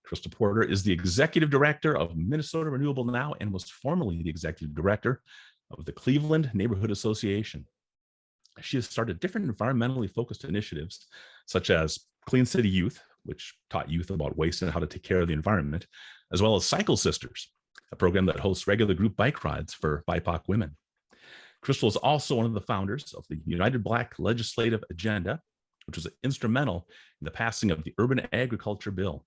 Kristel Porter is the executive director of Minnesota Renewable now and was formerly the executive director of the Cleveland Neighborhood Association. She has started different environmentally focused initiatives, such as Clean City Youth, which taught youth about waste and how to take care of the environment, as well as Cycle Sisters, a program that hosts regular group bike rides for BIPOC women. Kristel is also one of the founders of the United Black Legislative Agenda, which was instrumental in the passing of the Urban Agriculture Bill.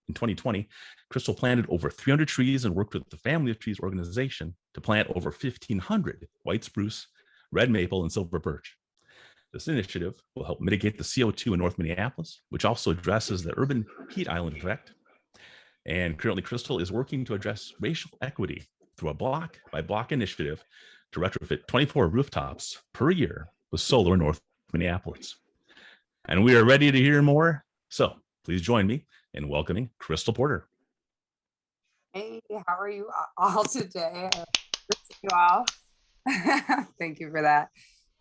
In 2020, Kristel planted over 300 trees and worked with the Family of Trees organization to plant over 1,500 white spruce, red maple, and silver birch. This initiative will help mitigate the CO2 in North Minneapolis, which also addresses the urban heat island effect. And currently, Kristel is working to address racial equity through a block-by-block initiative to retrofit 24 rooftops per year with solar in North Minneapolis. And we are ready to hear more. So please join me in welcoming Kristel Porter. Hey, how are you all today? You all. Thank you for that.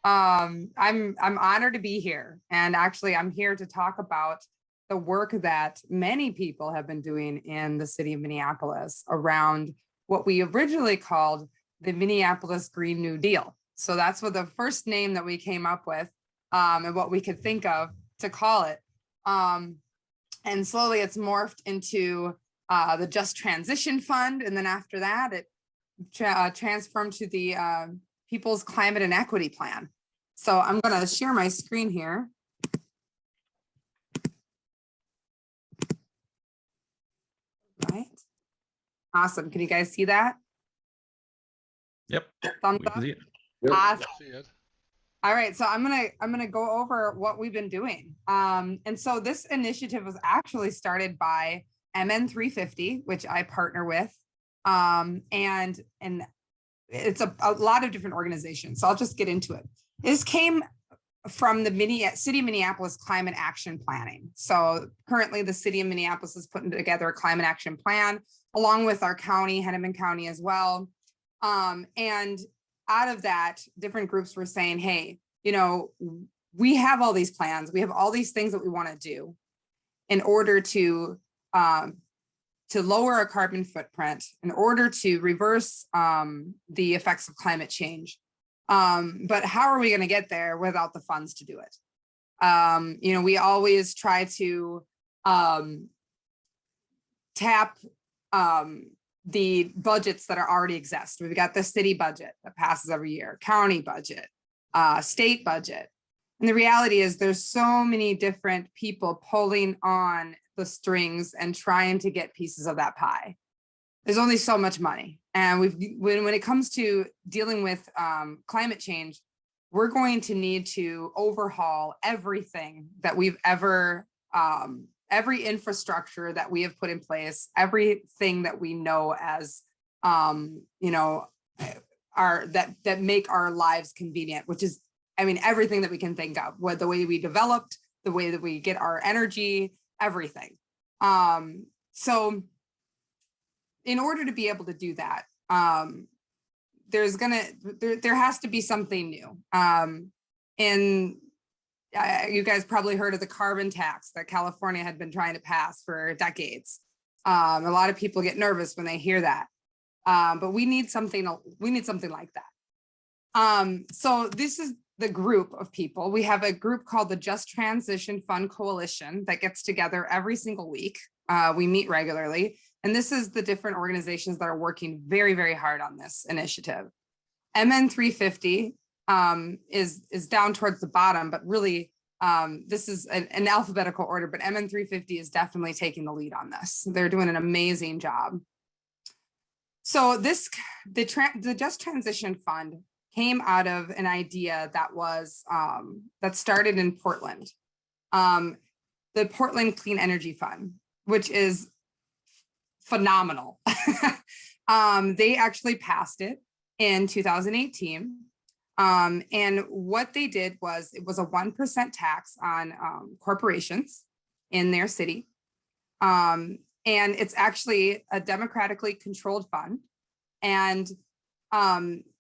I'm honored to be here, and actually I'm here to talk about the work that many people have been doing in the city of Minneapolis around what we originally called the Minneapolis Green New Deal. So that's what the first name that we came up with, and what we could think of to call it. And slowly it's morphed into the Just Transition Fund. And then after that, it transformed to the People's Climate and Equity Plan. So I'm going to share my screen here. Right. Awesome. Can you guys see that? Yep. Thumbs up. Yep. Awesome. All right, so I'm gonna go over what we've been doing. And so this initiative was actually started by MN350, which I partner with, and it's a lot of different organizations. So I'll just get into it. This came from the City of Minneapolis Climate Action Planning. So currently the City of Minneapolis is putting together a climate action plan along with our county, Hennepin County as well. And out of that, different groups were saying, hey, you know, we have all these plans, we have all these things that we want to do in order to lower our carbon footprint, in order to reverse the effects of climate change. But how are we going to get there without the funds to do it? You know, we always try to tap the budgets that are already exist. We've got the city budget that passes every year, county budget, state budget. And the reality is there's so many different people pulling on the strings and trying to get pieces of that pie. There's only so much money. And when it comes to dealing with climate change, we're going to need to overhaul everything that we've ever every infrastructure that we have put in place, everything that we know as, you know, that make our lives convenient, which is, I mean, everything that we can think of, what the way we developed, the way that we get our energy, everything. So in order to be able to do that, there has to be something new. And you guys probably heard of the carbon tax that California had been trying to pass for decades. A lot of people get nervous when they hear that, but we need something like that. So this is the group of people. We have a group called the Just Transition Fund Coalition that gets together every single week. We meet regularly, and this is the different organizations that are working very, very hard on this initiative. MN350 is down towards the bottom, but really this is an alphabetical order, but MN350 is definitely taking the lead on this. They're doing an amazing job. So the Just Transition Fund came out of an idea that was that started in Portland, the Portland Clean Energy Fund, which is phenomenal. They actually passed it in 2018. And what they did was it was a 1% tax on corporations in their city. And it's actually a democratically controlled fund. And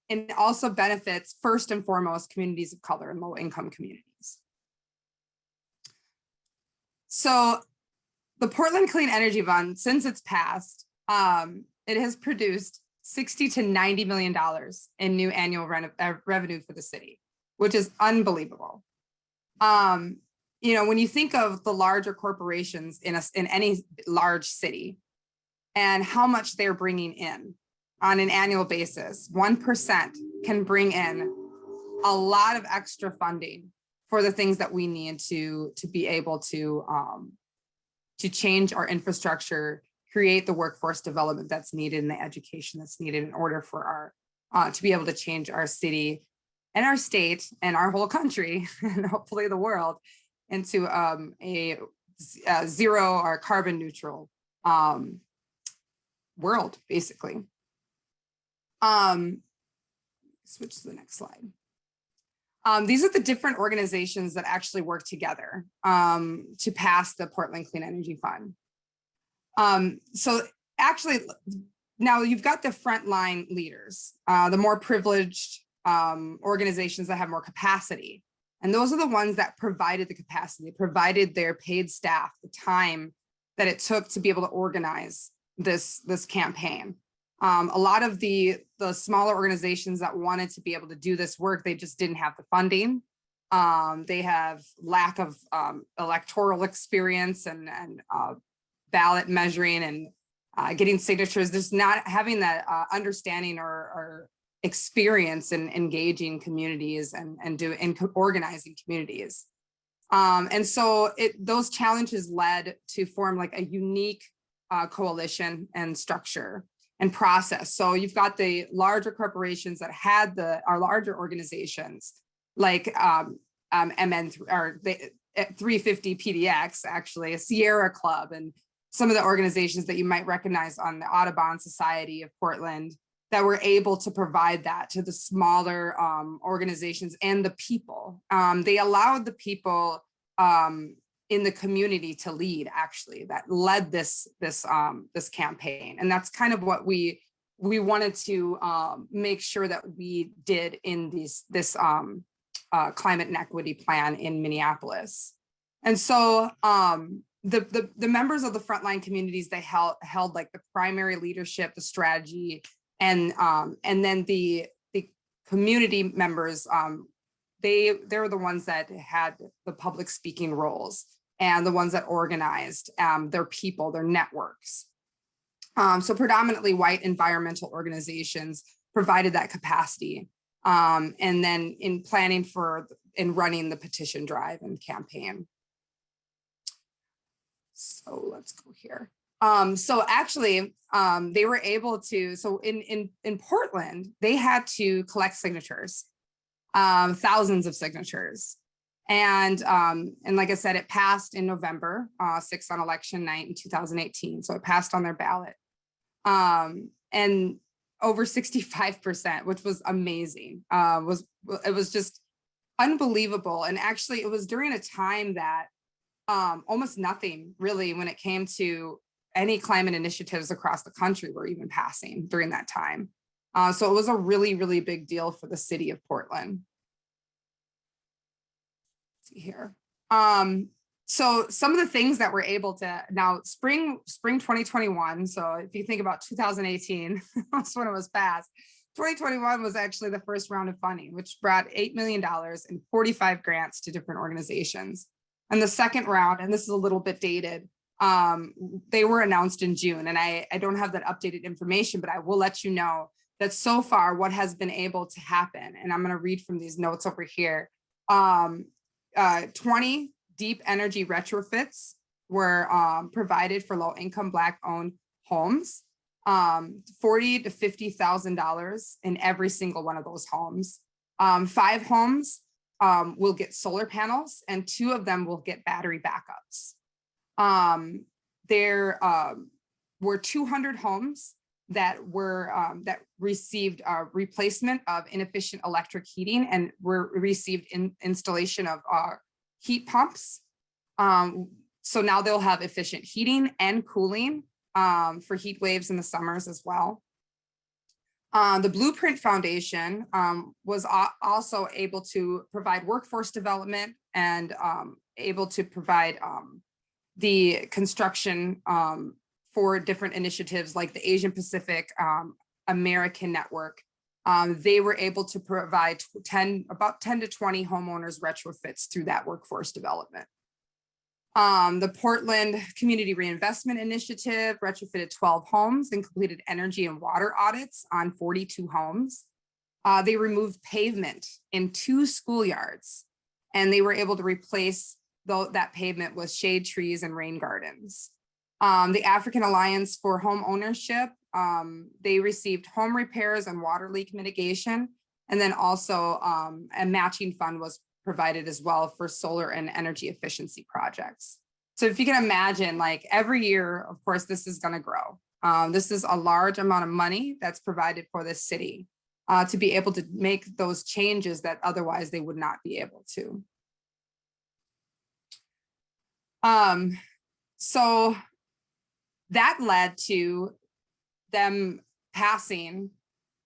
it also benefits first and foremost communities of color and low income communities. So the Portland Clean Energy Fund, since it's passed, it has produced $60 to $90 million in new annual revenue for the city, which is unbelievable. You know, when you think of the larger corporations in any large city and how much they're bringing in on an annual basis, 1% can bring in a lot of extra funding for the things that we need to be able to change our infrastructure, create the workforce development that's needed and the education that's needed in order for our to be able to change our city and our state and our whole country and hopefully the world into a zero or carbon neutral world, basically. Switch to the next slide. These are the different organizations that actually work together to pass the Portland Clean Energy Fund. So actually, now you've got the frontline leaders, the more privileged organizations that have more capacity. And those are the ones that provided the capacity, provided their paid staff the time that it took to be able to organize this campaign. A lot of the smaller organizations that wanted to be able to do this work, they just didn't have the funding. They have lack of electoral experience and ballot measuring and getting signatures. There's not having that understanding or experience in engaging communities and organizing communities. And so those challenges led to form like a unique coalition and structure and process. So you've got the larger corporations that had our larger organizations like MN or the 350 PDX, actually a Sierra Club, and some of the organizations that you might recognize on the Audubon Society of Portland that were able to provide that to the smaller organizations and the people. They allowed the people in the community to lead, actually, that led this campaign. And that's kind of what we wanted to make sure that we did in this climate and equity plan in Minneapolis. And so the members of the frontline communities, they held like the primary leadership, the strategy, and then the community members, they were the ones that had the public speaking roles and the ones that organized their people, their networks. So predominantly white environmental organizations provided that capacity. And then in planning in running the petition drive and campaign. So let's go here. So actually, they were able to, so in Portland, they had to collect signatures, thousands of signatures. And like I said, it passed in November 6th on election night in 2018. So it passed on their ballot. And over 65%, which was amazing, it was just unbelievable. And actually it was during a time that almost nothing really when it came to any climate initiatives across the country were even passing during that time. So it was a really, really big deal for the city of Portland. Let's see here. So some of the things that we're able to now spring 2021. So if you think about 2018, that's when it was passed. 2021 was actually the first round of funding, which brought $8 million and 45 grants to different organizations. And the second round, and this is a little bit dated, they were announced in June. And I don't have that updated information, but I will let you know that so far what has been able to happen. And I'm going to read from these notes over here. 20 deep energy retrofits were provided for low-income Black-owned homes, $40,000 to $50,000 in every single one of those homes. 5 homes will get solar panels, and 2 of them will get battery backups. There were 200 homes that received replacement of inefficient electric heating and received installation of heat pumps. So now they'll have efficient heating and cooling for heat waves in the summers as well. The Blueprint Foundation was also able to provide workforce development and able to provide the construction for different initiatives like the Asian Pacific American Network. They were able to provide about 10 to 20 homeowners retrofits through that workforce development. The Portland Community Reinvestment Initiative retrofitted 12 homes and completed energy and water audits on 42 homes. They removed pavement in 2 schoolyards, and they were able to replace that pavement with shade trees and rain gardens. The African Alliance for Home Ownership, they received home repairs and water leak mitigation. And then also a matching fund was provided as well for solar and energy efficiency projects. So if you can imagine, like every year, of course, this is going to grow. This is a large amount of money that's provided for this city to be able to make those changes that otherwise they would not be able to. So that led to them passing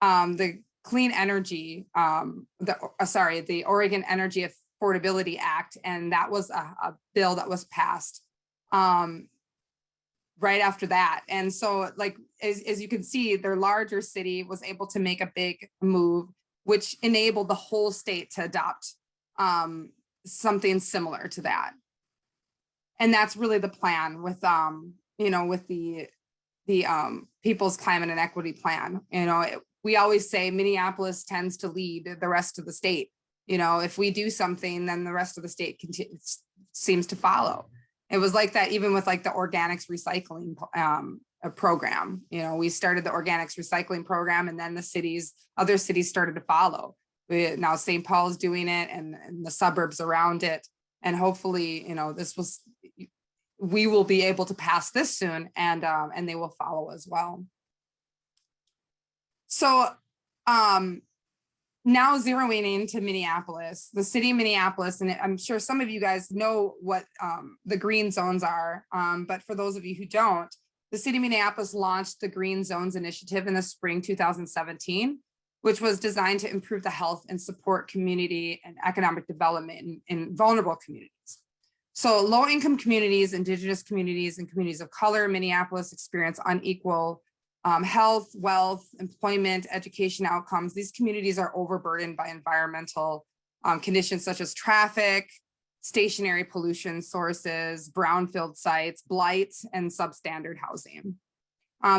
the Clean Energy, the Oregon Energy Affordability Act, and that was a bill that was passed right after that. And so, like, as you can see, their larger city was able to make a big move, which enabled the whole state to adopt something similar to that. And that's really the plan with, with the People's Climate and Equity Plan. We always say Minneapolis tends to lead the rest of the state. If we do something, then the rest of the state seems to follow. It was like that even with like the organics recycling program. We started the organics recycling program, and then other cities started to follow. Now St. Paul is doing it, and the suburbs around it. And hopefully, we will be able to pass this soon, and they will follow as well. So now zeroing into Minneapolis, the city of Minneapolis, and I'm sure some of you guys know what the green zones are, but for those of you who don't, the city of Minneapolis launched the Green Zones Initiative in the spring 2017, which was designed to improve the health and support community and economic development in vulnerable communities. So low-income communities, indigenous communities, and communities of color in Minneapolis experience unequal health, wealth, employment, education outcomes. These communities are overburdened by environmental conditions such as traffic, stationary pollution sources, brownfield sites, blight, and substandard housing.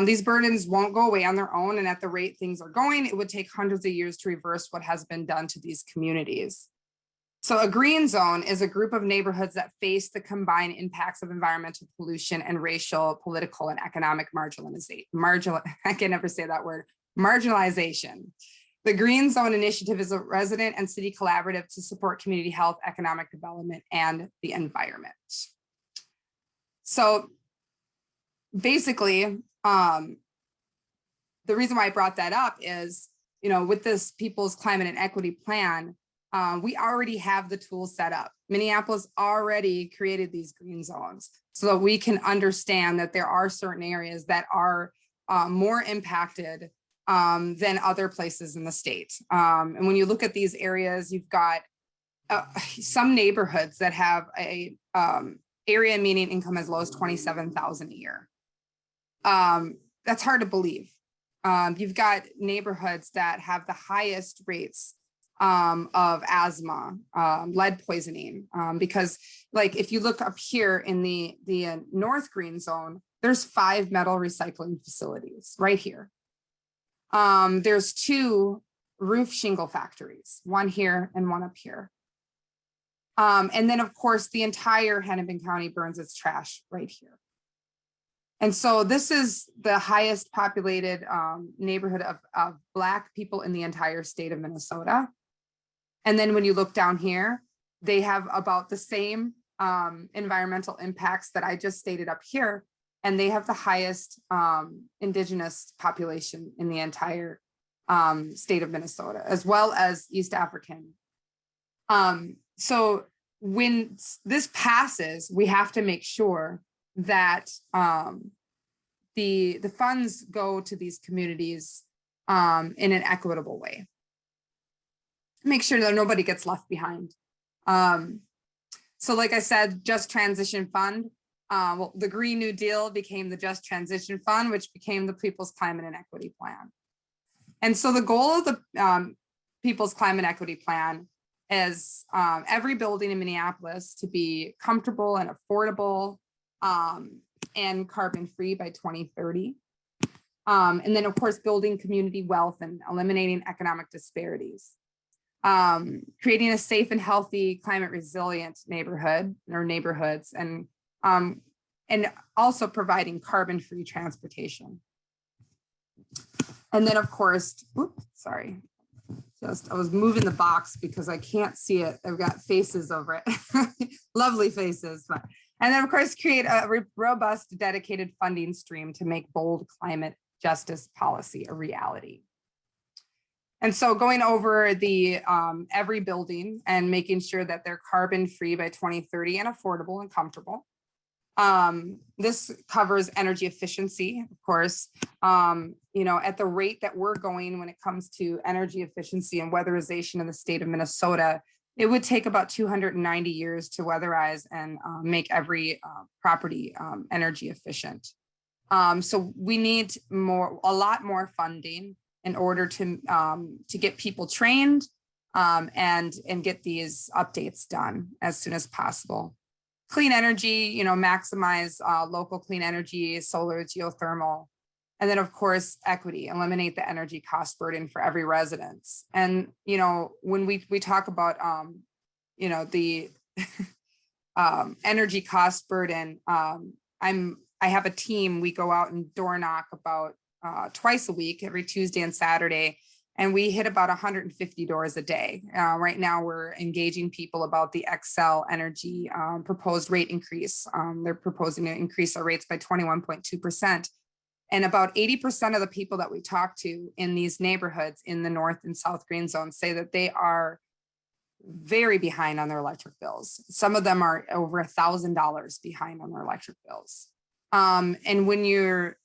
These burdens won't go away on their own, and at the rate things are going, it would take hundreds of years to reverse what has been done to these communities. So a green zone is a group of neighborhoods that face the combined impacts of environmental pollution and racial, political, and economic marginalization. I can never say that word, marginalization. The Green Zone Initiative is a resident and city collaborative to support community health, economic development, and the environment. So basically, the reason why I brought that up is, with this People's Climate and Equity Plan, we already have the tools set up. Minneapolis already created these green zones so that we can understand that there are certain areas that are more impacted than other places in the state. And when you look at these areas, you've got some neighborhoods that have a area median income as low as $27,000 a year. That's hard to believe. You've got neighborhoods that have the highest rates of asthma, lead poisoning, because like if you look up here in the North Green Zone, there's 5 metal recycling facilities right here. There's 2 roof shingle factories, one here and one up here. And then of course the entire Hennepin County burns its trash right here. And so this is the highest populated neighborhood of Black people in the entire state of Minnesota. And then when you look down here, they have about the same environmental impacts that I just stated up here. And they have the highest indigenous population in the entire state of Minnesota, as well as East African. So when this passes, we have to make sure that the funds go to these communities in an equitable way. Make sure that nobody gets left behind. So like I said, Just Transition Fund, Well, the Green New Deal became the Just Transition Fund, which became the People's Climate and Equity Plan. And so the goal of the People's Climate Equity Plan is every building in Minneapolis to be comfortable and affordable and carbon-free by 2030. And then, of course, building community wealth and eliminating economic disparities. Creating a safe and healthy, climate resilient neighborhood or neighborhoods, and also providing carbon-free transportation. And then, of course, oops, sorry, I was moving the box because I can't see it. I've got faces over it, lovely faces. But, and then, of course, create a robust, dedicated funding stream to make bold climate justice policy a reality. And so going over the every building and making sure that they're carbon free by 2030 and affordable and comfortable. This covers energy efficiency, of course, you know, at the rate that we're going when it comes to energy efficiency and weatherization in the state of Minnesota, it would take about 290 years to weatherize and make every property energy efficient. So we need a lot more funding in order to get people trained and get these updates done as soon as possible. Clean energy, you know, maximize local clean energy, solar, geothermal, and then of course, equity, eliminate the energy cost burden for every residence. And, you know, when we talk about, you know, the energy cost burden, I have a team, we go out and door knock about twice a week, every Tuesday and Saturday, and we hit about 150 doors a day. Right now, we're engaging people about the Xcel Energy proposed rate increase. They're proposing to increase our rates by 21.2%. And about 80% of the people that we talk to in these neighborhoods in the North and South Green Zone say that they are very behind on their electric bills. Some of them are over $1,000 behind on their electric bills. And when you're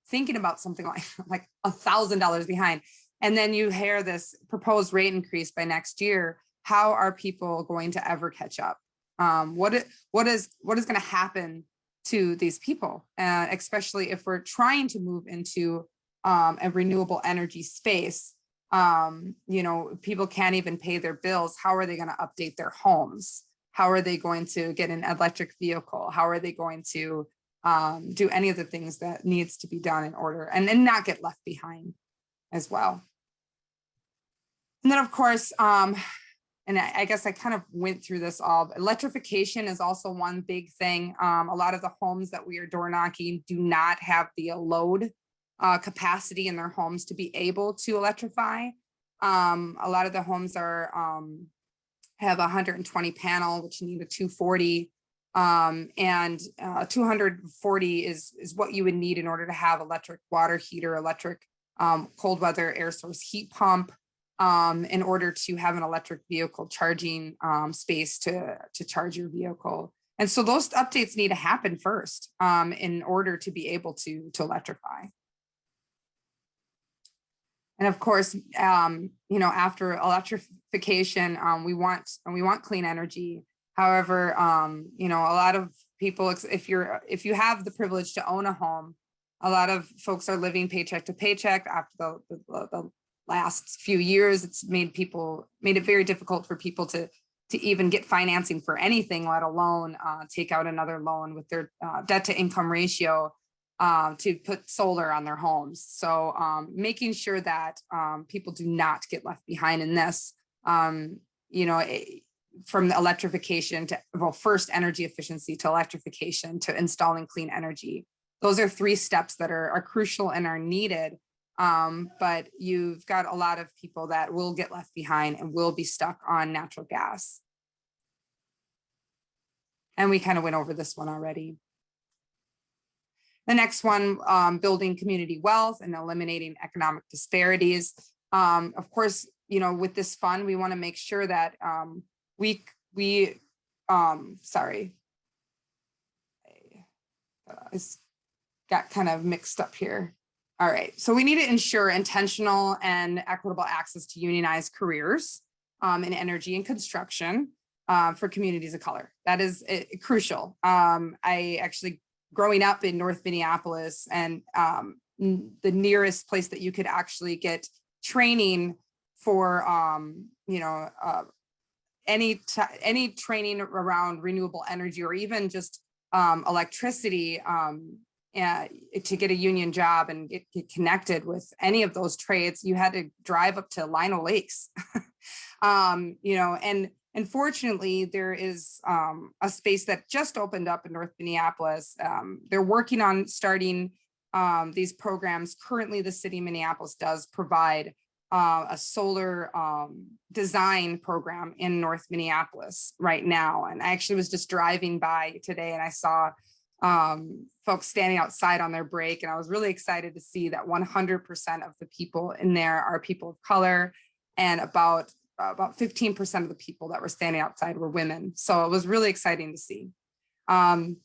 thinking about something like $1,000 behind, and then you hear this proposed rate increase by next year, how are people going to ever catch up? What is going to happen to these people, especially if we're trying to move into a renewable energy space? You know, people can't even pay their bills. How are they going to update their homes? How are they going to get an electric vehicle? How are they going to do any of the things that needs to be done in order and not get left behind as well? And then, of course, and I guess I kind of went through this all, but electrification is also one big thing. A lot of the homes that we are door knocking do not have the load capacity in their homes to be able to electrify. A lot of the homes are have 120 panel, which need a 240. And 240 is what you would need in order to have electric water heater, electric cold weather air source heat pump, in order to have an electric vehicle charging space to charge your vehicle. And so those updates need to happen first in order to be able to electrify. And of course, you know, after electrification, we want clean energy. However, you know, a lot of people, if you have the privilege to own a home, a lot of folks are living paycheck to paycheck. After the last few years, it's made it very difficult for people to even get financing for anything, let alone take out another loan with their debt to income ratio to put solar on their homes. So making sure that people do not get left behind in this, you know, from the electrification to, well, first energy efficiency to electrification to installing clean energy. Those are 3 steps that are crucial and are needed. But you've got a lot of people that will get left behind and will be stuck on natural gas. And we kind of went over this one already. The next one, building community wealth and eliminating economic disparities. Of course, you know, with this fund, we want to make sure that sorry, I got kind of mixed up here. All right, so we need to ensure intentional and equitable access to unionized careers in energy and construction. for communities of color. That is crucial. I actually, growing up in North Minneapolis, and the nearest place that you could actually get training for, any training around renewable energy, or even just electricity, to get a union job and get connected with any of those trades, you had to drive up to Lino Lakes. And unfortunately, there is a space that just opened up in North Minneapolis. They're working on starting these programs. Currently, the city of Minneapolis does provide a solar design program in North Minneapolis right now. And I actually was just driving by today, and I saw folks standing outside on their break. And I was really excited to see that 100% of the people in there are people of color, and about 15% of the people that were standing outside were women. So it was really exciting to see. And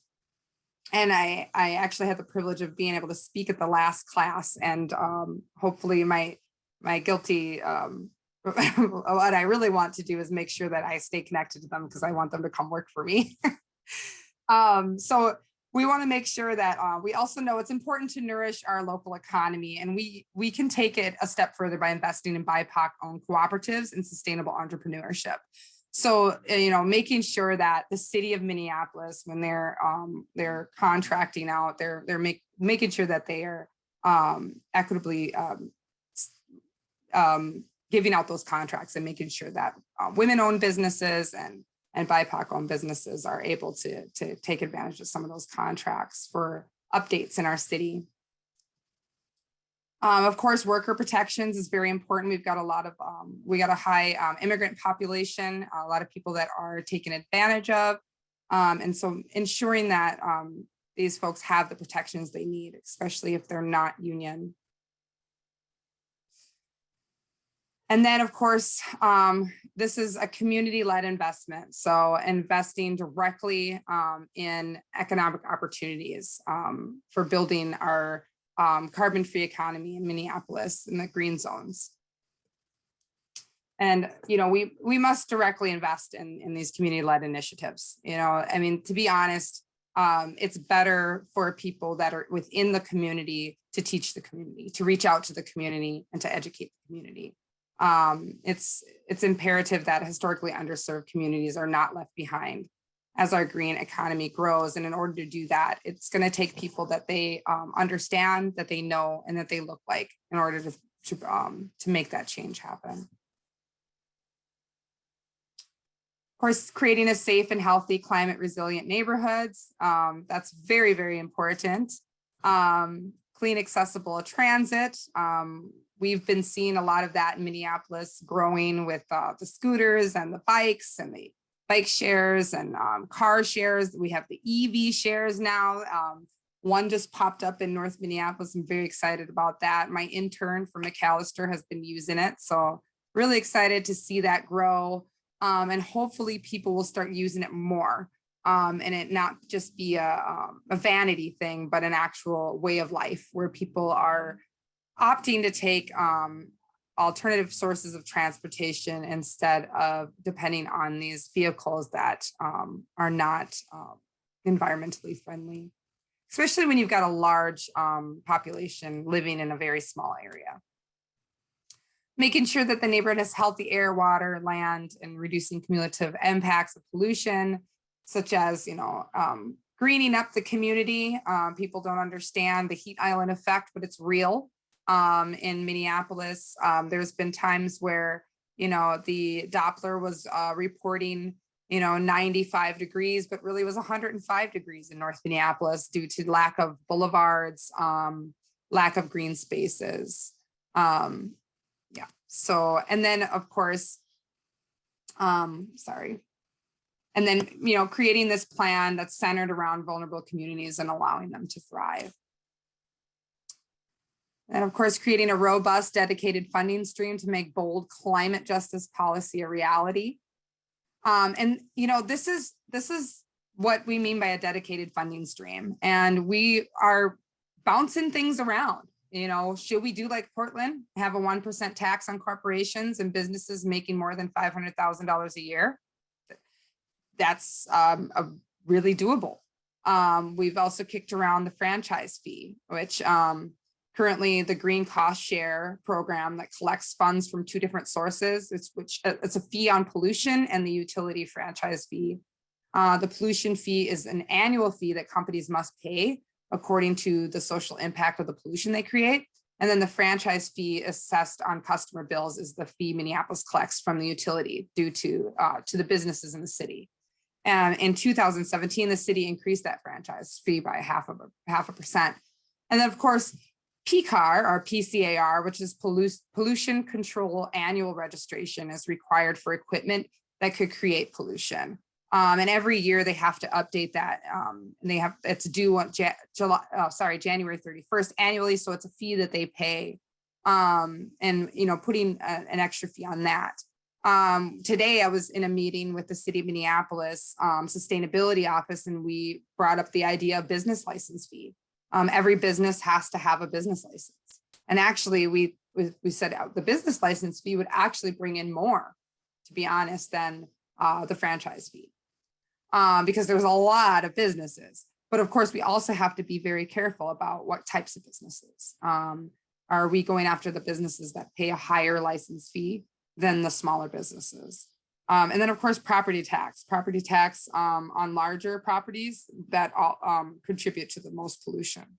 I actually had the privilege of being able to speak at the last class, and hopefully my guilty, what I really want to do is make sure that I stay connected to them, because I want them to come work for me. So we want to make sure that we also know it's important to nourish our local economy, and we can take it a step further by investing in BIPOC-owned cooperatives and sustainable entrepreneurship. So, making sure that the city of Minneapolis, when they're contracting out, they're making sure that they are equitably giving out those contracts, and making sure that women-owned businesses and BIPOC-owned businesses are able to take advantage of some of those contracts for updates in our city. Of course, worker protections is very important. We've got a high immigrant population, a lot of people that are taken advantage of. And so ensuring that these folks have the protections they need, especially if they're not union. And then, of course, this is a community-led investment. So investing directly in economic opportunities for building our carbon-free economy in Minneapolis in the green zones. And, we must directly invest in these community-led initiatives. To be honest, it's better for people that are within the community to teach the community, to reach out to the community, and to educate the community. It's imperative that historically underserved communities are not left behind as our green economy grows. And in order to do that, it's going to take people that they understand, that they know, and that they look like, in order to make that change happen. Of course, creating a safe and healthy, climate resilient neighborhoods. That's very, very important. Clean, accessible transit. We've been seeing a lot of that in Minneapolis, growing with the scooters and the bikes and the bike shares and car shares. We have the EV shares now. One just popped up in North Minneapolis. I'm very excited about that. My intern from McAllister has been using it. So really excited to see that grow. And hopefully people will start using it more, and it not just be a vanity thing, but an actual way of life where people are opting to take alternative sources of transportation instead of depending on these vehicles that are not environmentally friendly, especially when you've got a large population living in a very small area. Making sure that the neighborhood has healthy air, water, land, and reducing cumulative impacts of pollution, such as, greening up the community. People don't understand the heat island effect, but it's real. In Minneapolis, there's been times where, the Doppler was reporting, 95 degrees, but really was 105 degrees in North Minneapolis due to lack of boulevards, lack of green spaces. So, and then of course, and then, creating this plan that's centered around vulnerable communities and allowing them to thrive. And of course, creating a robust, dedicated funding stream to make bold climate justice policy a reality. This is what we mean by a dedicated funding stream. And we are bouncing things around. Should we do like Portland, have a 1% tax on corporations and businesses making more than $500,000 a year? that's really doable. We've also kicked around the franchise fee, which currently the Green Cost Share program that collects funds from two different sources. It's a fee on pollution and the utility franchise fee. The pollution fee is an annual fee that companies must pay according to the social impact of the pollution they create. And then the franchise fee assessed on customer bills is the fee Minneapolis collects from the utility due to the businesses in the city. And in 2017, the city increased that franchise fee by half a percent. And then of course, PCAR or PCAR, which is pollution control annual registration, is required for equipment that could create pollution. And every year they have to update that. And it's due on January 31st annually. So it's a fee that they pay. And putting an extra fee on that. Today I was in a meeting with the city of Minneapolis sustainability office, and we brought up the idea of business license fee. Every business has to have a business license. And actually we said the business license fee would actually bring in more, to be honest, than the franchise fee. Because there's a lot of businesses. But of course, we also have to be very careful about what types of businesses. Are we going after the businesses that pay a higher license fee than the smaller businesses? And then of course, property tax on larger properties that all contribute to the most pollution.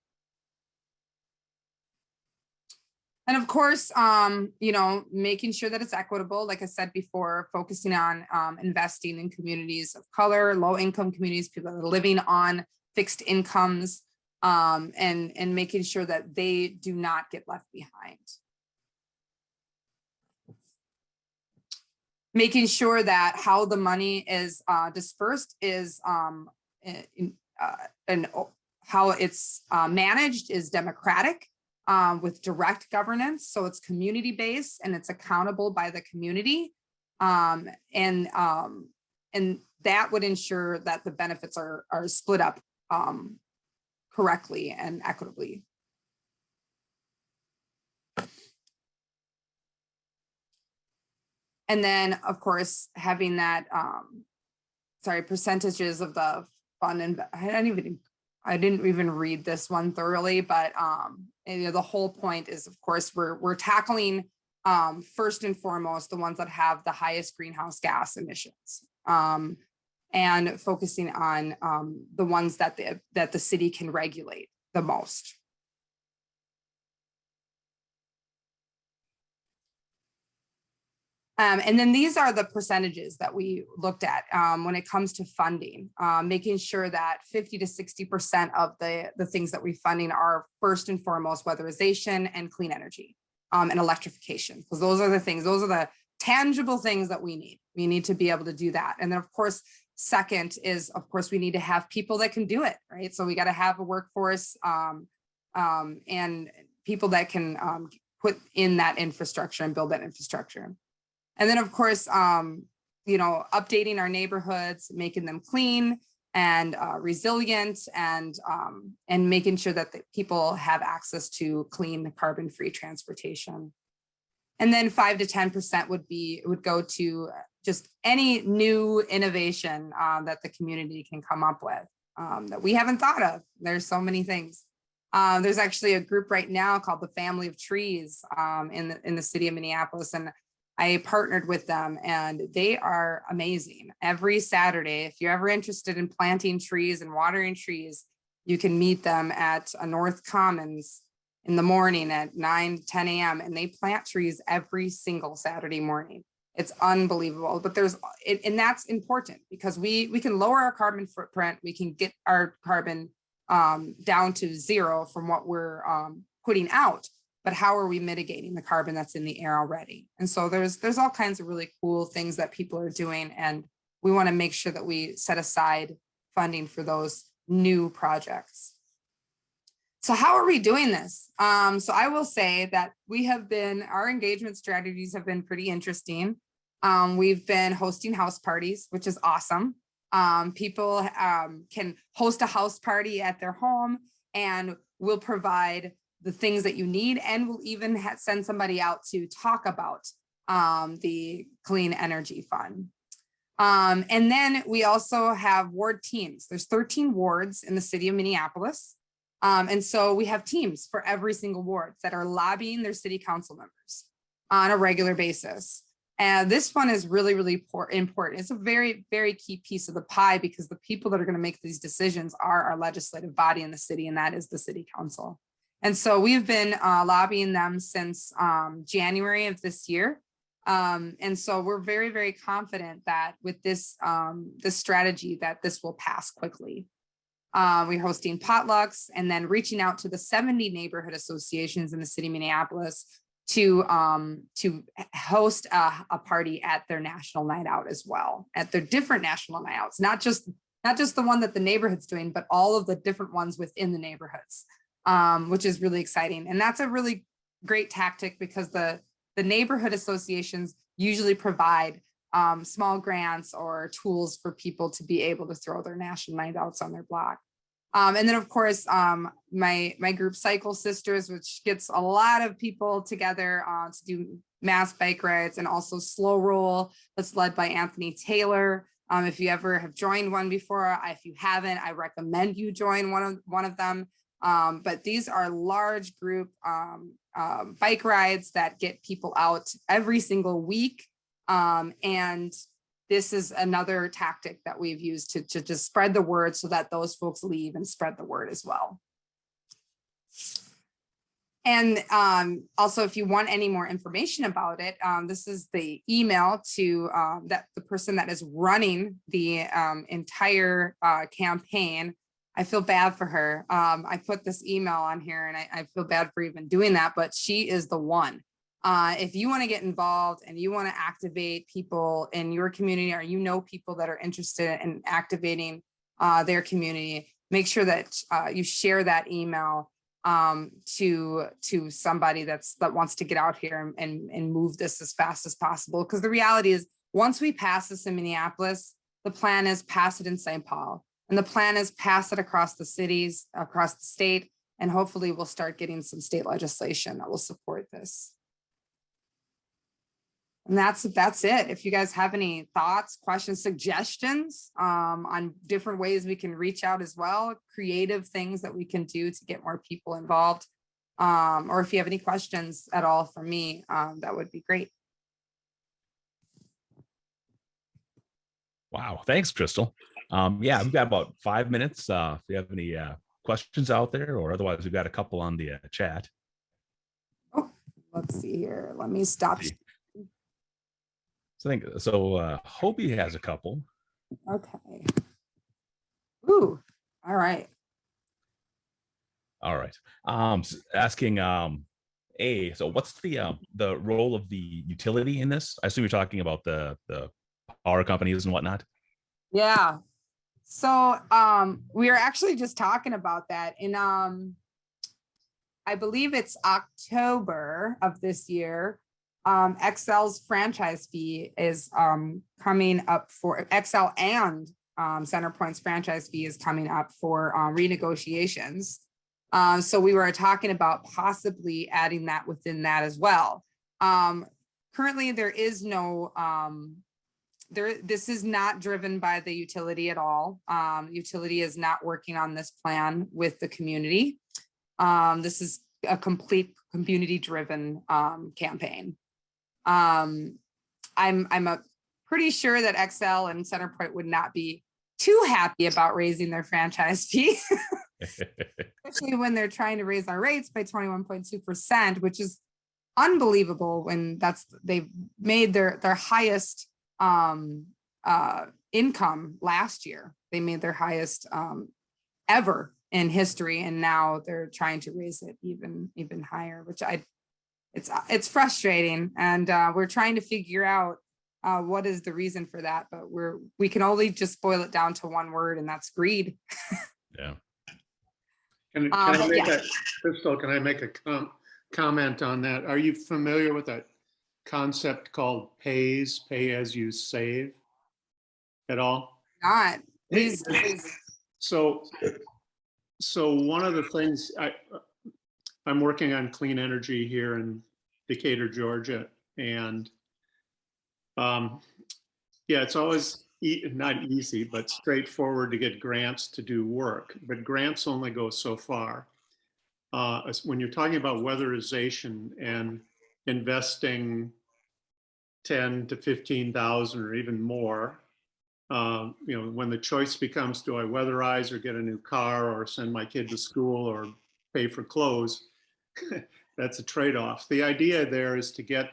And of course, making sure that it's equitable, like I said before, focusing on investing in communities of color, low-income communities, people that are living on fixed incomes, and making sure that they do not get left behind. Making sure that how the money is dispersed is and how it's managed is democratic. With direct governance, so it's community-based and it's accountable by the community, and that would ensure that the benefits are split up correctly and equitably. And then, of course, having that percentages of the fund, and I didn't even read this one thoroughly, but the whole point is, of course, we're tackling first and foremost the ones that have the highest greenhouse gas emissions, and focusing on the ones that the city can regulate the most. And then these are the percentages that we looked at when it comes to funding, making sure that 50 to 60% of the things that we're funding are first and foremost weatherization and clean energy and electrification, because those are the tangible things that we need. We need to be able to do that. And then of course, second is, of course, we need to have people that can do it, right? So we got to have a workforce and people that can put in that infrastructure and build that infrastructure. And then, of course, updating our neighborhoods, making them clean and resilient, and making sure that the people have access to clean, carbon-free transportation. And then 5 to 10% would go to just any new innovation that the community can come up with that we haven't thought of. There's so many things. There's actually a group right now called the Family of Trees in the city of Minneapolis, and I partnered with them, and they are amazing. Every Saturday, if you're ever interested in planting trees and watering trees, you can meet them at North Commons in the morning at 9, 10 a.m. And they plant trees every single Saturday morning. It's unbelievable, but and that's important because we can lower our carbon footprint. We can get our carbon down to zero from what we're putting out. But how are we mitigating the carbon that's in the air already? And so there's all kinds of really cool things that people are doing, and we want to make sure that we set aside funding for those new projects. So how are we doing this? So I will say that our engagement strategies have been pretty interesting. We've been hosting house parties, which is awesome. People can host a house party at their home, and we'll provide the things that you need, and we'll even send somebody out to talk about the Clean Energy Fund. And then we also have ward teams. There's 13 wards in the city of Minneapolis. And so we have teams for every single ward that are lobbying their city council members on a regular basis. And this one is really, really important. It's a very, very key piece of the pie because the people that are going to make these decisions are our legislative body in the city, and that is the city council. And so we've been lobbying them since January of this year. And so we're very, very confident that with this, this strategy that this will pass quickly. We're hosting potlucks and then reaching out to the 70 neighborhood associations in the city of Minneapolis to host a party at their national night out as well, at their different national night outs, not just the one that the neighborhood's doing, but all of the different ones within the neighborhoods, which is really exciting. And that's a really great tactic because the neighborhood associations usually provide small grants or tools for people to be able to throw their national night outs on their block. And then of course, my group Cycle Sisters, which gets a lot of people together to do mass bike rides, and also Slow Roll that's led by Anthony Taylor. If you ever have joined one before, if you haven't, I recommend you join one of them. But these are large group bike rides that get people out every single week. And this is another tactic that we've used to just spread the word so that those folks leave and spread the word as well. And also, if you want any more information about it, this is the email to that the person that is running the entire campaign. I feel bad for her. I put this email on here and I feel bad for even doing that, but she is the one. If you want to get involved and you want to activate people in your community, or you know people that are interested in activating their community, make sure that you share that email to somebody that wants to get out here and move this as fast as possible. Because the reality is, once we pass this in Minneapolis, the plan is pass it in St. Paul, and the plan is pass it across the cities, across the state, and hopefully we'll start getting some state legislation that will support this. And that's it. If you guys have any thoughts, questions, suggestions on different ways we can reach out as well, creative things that we can do to get more people involved, or if you have any questions at all for me, that would be great. Wow, thanks, Kristel. Yeah, we've got about 5 minutes. If you have any questions out there, or otherwise, we've got a couple on the chat. Oh, let's see here. Let me stop. So I think so. Hobie has a couple. Okay. Ooh. All right. All right. Asking so what's the role of the utility in this? I assume you're talking about the power companies and whatnot. Yeah. So we are actually just talking about that in I believe it's October of this year. Xcel's franchise fee is coming up for Xcel, and CenterPoint's franchise fee is coming up for renegotiations. So we were talking about possibly adding that within that as well. Currently, there is no, this is not driven by the utility at all. Utility is not working on this plan with the community. This is a complete community-driven campaign. I'm pretty sure that Xcel and CenterPoint would not be too happy about raising their franchise fee, especially when they're trying to raise our rates by 21.2%, which is unbelievable when they've made their highest income last year. They made their highest ever in history, and now they're trying to raise it even higher, which it's frustrating, and we're trying to figure out what is the reason for that, but we can only just boil it down to one word, and that's greed. Yeah. Can I make Kristel, can I make a comment on that? Are you familiar with a concept called pay as you save at all? Not. Please. So one of the things I'm working on clean energy here in Decatur, Georgia, and yeah, it's always not easy, but straightforward to get grants to do work, but grants only go so far. When you're talking about weatherization and investing 10 to 15,000 or even more, when the choice becomes, do I weatherize or get a new car or send my kid to school or pay for clothes, that's a trade-off. The idea there is to get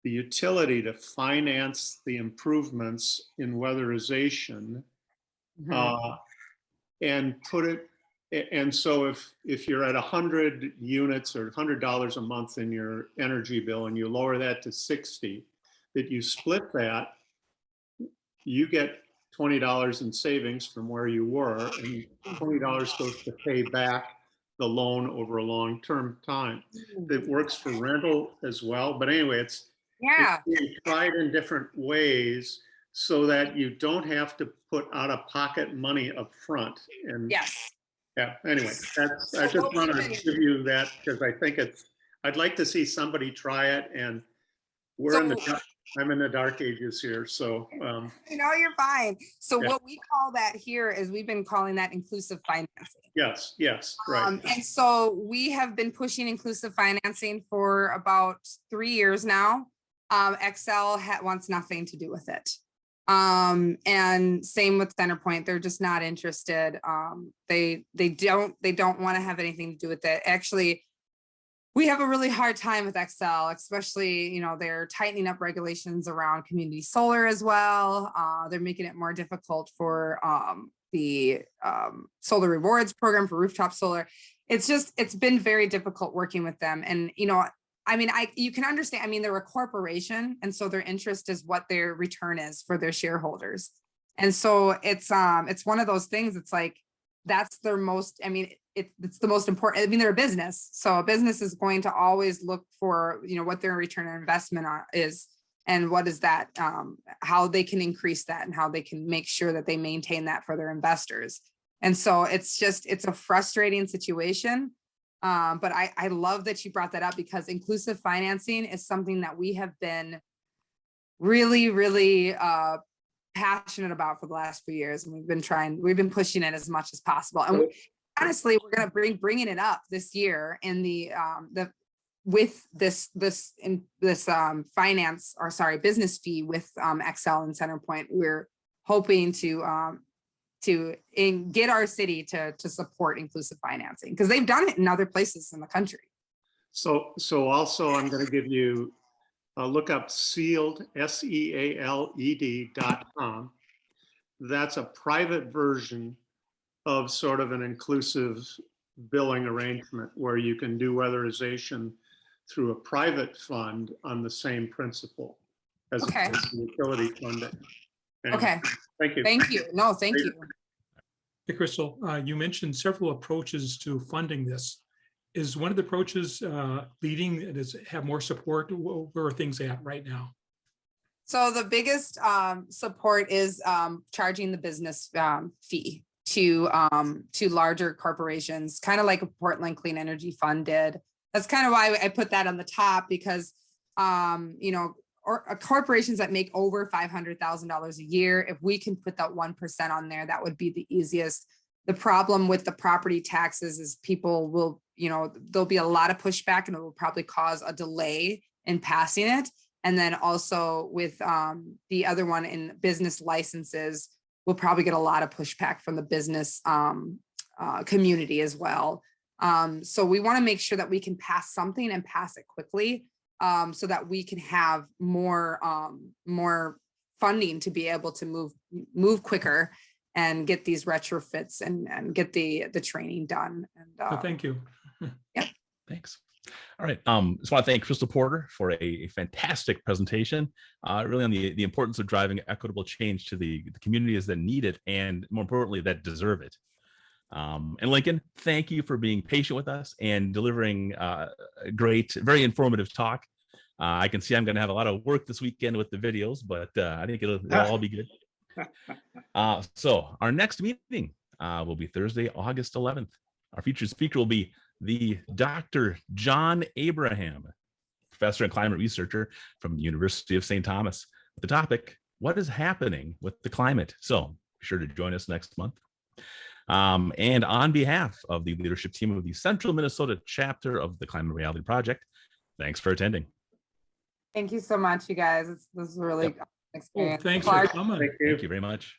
the utility to finance the improvements in weatherization and put it, and so if you're at 100 units or $100 a month in your energy bill and you lower that to 60, that you split that, you get $20 in savings from where you were, and $20 goes to pay back the loan over a long-term time. It works for rental as well, but anyway, it's being tried in different ways so that you don't have to put out-of-pocket money up front. And yeah, anyway, I just want to give you that because I think I'd like to see somebody try it, and I'm in the dark ages here, so. No, you're fine. So what we call that here is we've been calling that inclusive financing. Yes, right. And so we have been pushing inclusive financing for about 3 years now. Excel wants nothing to do with it. And same with Centerpoint, they're just not interested. They don't want to have anything to do with it. Actually, we have a really hard time with Excel, especially, they're tightening up regulations around community solar as well. They're making it more difficult for the solar rewards program for rooftop solar. It's been very difficult working with them. And, you can understand, they're a corporation, and so their interest is what their return is for their shareholders. And so it's one of those things, it's like, that's their most, it's the most important. They're a business. So a business is going to always look for, what their return on investment is, and what is that, how they can increase that and how they can make sure that they maintain that for their investors. And so it's a frustrating situation. But I love that you brought that up, because inclusive financing is something that we have been really, really, passionate about for the last few years, and we've been pushing it as much as possible. And honestly, we're going to bringing it up this year in with this business fee with Excel and Centerpoint. We're hoping to get our city to support inclusive financing, because they've done it in other places in the country. So also I'm going to give you look up sealed, SEALED.com. That's a private version of sort of an inclusive billing arrangement where you can do weatherization through a private fund on the same principle as the utility funding. Anyway, Okay. Thank you. Thank you. No, thank you. Hey, Kristel, you mentioned several approaches to funding this. Is one of the approaches leading? Does it have more support? Where are things at right now? So the biggest support is charging the business fee to larger corporations, kind of like a Portland Clean Energy Fund did. That's kind of why I put that on the top, because corporations that make over $500,000 a year, if we can put that 1% on there, that would be the easiest. The problem with the property taxes is people will, there'll be a lot of pushback, and it will probably cause a delay in passing it. And then also with the other one in business licenses, we'll probably get a lot of pushback from the business community as well. So we want to make sure that we can pass something and pass it quickly, so that we can have more funding to be able to move quicker and get these retrofits and get the training done. And thank you. Yep. Thanks. All right. Just want to thank Kristel Porter for a fantastic presentation, really on the importance of driving equitable change to the communities that need it, and more importantly, that deserve it. And Lincoln, thank you for being patient with us and delivering a great, very informative talk. I can see I'm going to have a lot of work this weekend with the videos, but I think it'll all be good. So our next meeting will be Thursday, August 11th. Our featured speaker will be the Dr. John Abraham, professor and climate researcher from the University of St. Thomas. The topic, what is happening with the climate. So be sure to join us next month. And on behalf of the leadership team of the Central Minnesota chapter of the Climate Reality Project, thanks for attending. Thank you so much, you guys. This is a really Yep. experience. Thanks for coming. Thank you. Thank you very much.